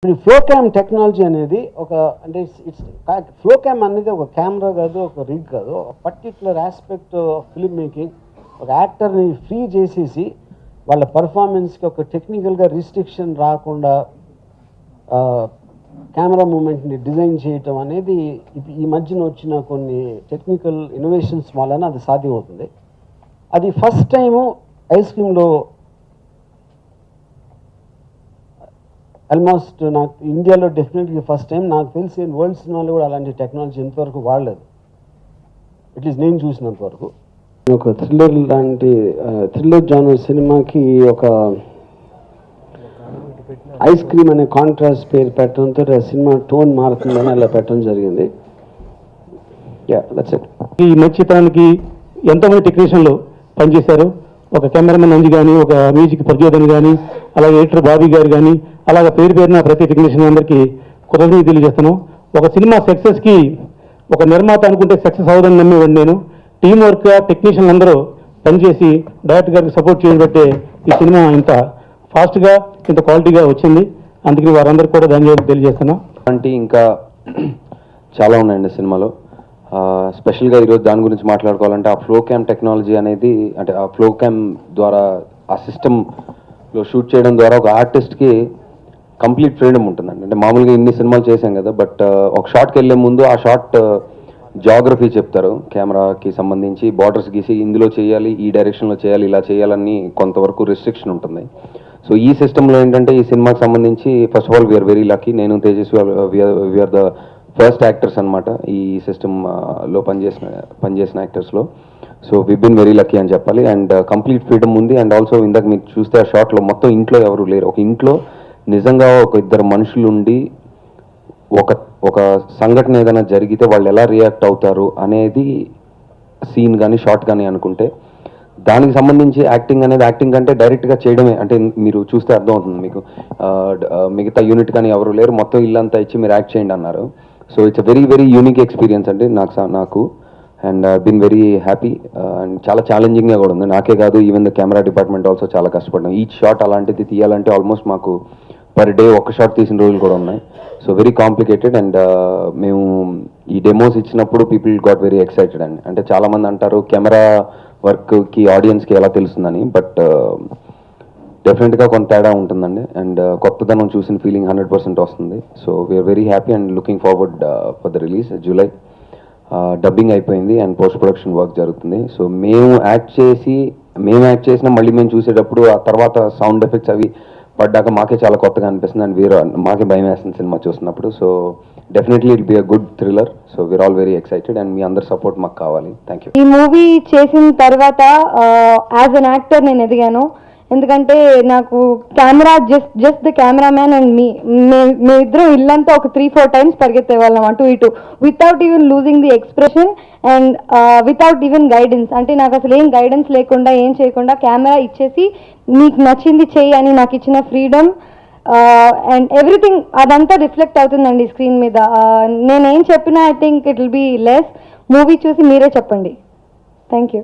ఇప్పుడు flow cam technology అనేది ఒక అంటే ఇట్స్ ఫ్లో క్యామ్ అనేది ఒక కెమెరా కాదు, ఒక రిగ్ కాదు, ఒక particular aspect of film making. ఒక యాక్టర్ని ఫ్రీ చేసేసి వాళ్ళ పర్ఫార్మెన్స్కి ఒక టెక్నికల్గా రిస్ట్రిక్షన్ రాకుండా కెమెరా మూమెంట్ని డిజైన్ చేయటం అనేది ఈ మధ్యన వచ్చిన కొన్ని టెక్నికల్ ఇన్నోవేషన్స్ వలన అది సాధ్యమవుతుంది. అది ఫస్ట్ టైము ఐస్ క్రీమ్లో ఆల్మోస్ట్ నాకు ఇండియాలో డెఫినెట్లీ ఫస్ట్ టైం. నాకు తెలిసి వరల్డ్ సినిమాలో కూడా అలాంటి టెక్నాలజీ ఇంతవరకు వాడలేదు, అట్లీస్ట్ నేను చూసినంత వరకు. ఒక థ్రిల్లర్ లాంటి థ్రిల్లర్ జానర్ సినిమాకి ఒక ఐస్ క్రీమ్ అనే కాంట్రాస్ట్ పేరు పెట్టడంతో ఆ సినిమా టోన్ మారుతుందని అలా పెట్టడం జరిగింది. ఈ నక్షత్రానికి ఎంతోమంది టెక్నీషియన్లు పనిచేశారు. ఒక కెమెరామెన్ అంజి కానీ, ఒక మ్యూజిక్ ప్రచోదన్ కానీ, అలాగే ఎడిటర్ బాబీ గారు కానీ, అలాగే పేరు పేరున ప్రతి టెక్నీషియన్ అందరికీ కృతజ్ఞతలు తెలియజేస్తున్నాం. ఒక సినిమా సక్సెస్కి ఒక నిర్మాత అనుకుంటే సక్సెస్ అవ్వదని నమ్మేవాడు నేను. టీం వర్క్ టెక్నీషియన్లు అందరూ పనిచేసి డైరెక్టర్ గారికి సపోర్ట్ చేయబట్టే ఈ సినిమా ఇంత ఫాస్ట్గా ఇంత క్వాలిటీగా వచ్చింది. అందుకని వారందరికీ కూడా ధన్యవాదాలు తెలియజేస్తున్నాం. అంటే ఇంకా చాలా ఉన్నాయండి సినిమాలో. స్పెషల్గా ఈరోజు దాని గురించి మాట్లాడుకోవాలంటే ఆ ఫ్లో క్యామ్ టెక్నాలజీ అనేది, అంటే ఆ ఫ్లో క్యామ్ ద్వారా ఆ సిస్టంలో షూట్ చేయడం ద్వారా ఒక ఆర్టిస్ట్కి కంప్లీట్ ఫ్రీడమ్ ఉంటుందండి. అంటే మామూలుగా ఇన్ని సినిమాలు చేశాం కదా, బట్ ఒక షాట్కి వెళ్ళే ముందు ఆ షాట్ జాగ్రఫీ చెప్తారు, కెమెరాకి సంబంధించి బార్డర్స్ గీసి ఇందులో చేయాలి, ఈ డైరెక్షన్లో చేయాలి, ఇలా చేయాలని కొంతవరకు రెస్ట్రిక్షన్ ఉంటుంది. సో ఈ సిస్టంలో ఏంటంటే ఈ సినిమాకి సంబంధించి first of all we are very lucky. నేను Tejaswi we are the first actors అనమాట ఈ సిస్టంలో పనిచేసిన యాక్టర్స్లో. So we been very lucky అని చెప్పాలి. అండ్ కంప్లీట్ ఫ్రీడమ్ ఉంది. అండ్ ఆల్సో ఇందాక మీరు చూస్తే ఆ షాట్లో మొత్తం ఇంట్లో ఎవరు లేరు. ఒక ఇంట్లో నిజంగా ఒక ఇద్దరు మనుషులుండి ఒక సంఘటన ఏదైనా జరిగితే వాళ్ళు ఎలా రియాక్ట్ అవుతారు అనేది సీన్ కానీ షార్ట్ కానీ అనుకుంటే, దానికి సంబంధించి యాక్టింగ్ అనేది యాక్టింగ్ కంటే డైరెక్ట్గా చేయడమే. అంటే మీరు చూస్తే అర్థమవుతుంది మీకు, మిగతా యూనిట్ కానీ ఎవరు లేరు, మొత్తం ఇల్లంతా ఇచ్చి మీరు యాక్ట్ చేయండి అన్నారు. So it's a very very unique experience అండి నాకు. And been very happy. And చాలా ఛాలెంజింగ్గా కూడా ఉంది. నాకే కాదు, even the camera department also చాలా కష్టపడ్డాం. ఈచ్ షాట్ అలాంటిది తీయాలంటే ఆల్మోస్ట్ మాకు పర్ డే ఒక షాట్ తీసిన రోజులు కూడా ఉన్నాయి. So very complicated. అండ్ మేము ఈ డెమోస్ ఇచ్చినప్పుడు పీపుల్ గాట్ వెరీ ఎక్సైటెడ్ అండి. అంటే చాలామంది అంటారు కెమెరా వర్క్కి ఆడియన్స్కి ఎలా తెలుస్తుందని, బట్ డెఫినెట్గా కొంత తేడా ఉంటుందండి. అండ్ కొత్తదనం చూసిన ఫీలింగ్ 100% వస్తుంది. So we're very happy and looking forward for the release July. Dubbing అయిపోయింది అండ్ పోస్ట్ ప్రొడక్షన్ వర్క్ జరుగుతుంది. సో మేము యాక్ట్ చేసినా మళ్ళీ మేము చూసేటప్పుడు ఆ తర్వాత సౌండ్ ఎఫెక్ట్స్ అవి పడ్డాక మాకే చాలా కొత్తగా అనిపిస్తుంది. అండ్ మాకే భయం వేస్తుంది సినిమా చూసినప్పుడు. So definitely it be a good thriller. So we are all very excited and మీ అందరి సపోర్ట్ మాకు కావాలి. Thank you. ఈ మూవీ చేసిన తర్వాత యాజ్ అన్ యాక్టర్ నేను ఎదిగాను. ఎందుకంటే నాకు camera just the cameraman and మేమిద్దరం ఇల్లంతా ఒక 3-4 times పరిగెత్తే వాళ్ళం అటు ఇటు, without even losing the expression and without even guidance. అంటే నాకు అసలు ఏం గైడెన్స్ లేకుండా ఏం చేయకుండా కెమెరా ఇచ్చేసి నీకు నచ్చింది చెయ్యి అని నాకు ఇచ్చిన ఫ్రీడమ్ అండ్ ఎవ్రీథింగ్ అదంతా రిఫ్లెక్ట్ అవుతుందండి స్క్రీన్ మీద. నేనేం చెప్పినా I think it will be less. Movie చూసి మీరే చెప్పండి. Thank you.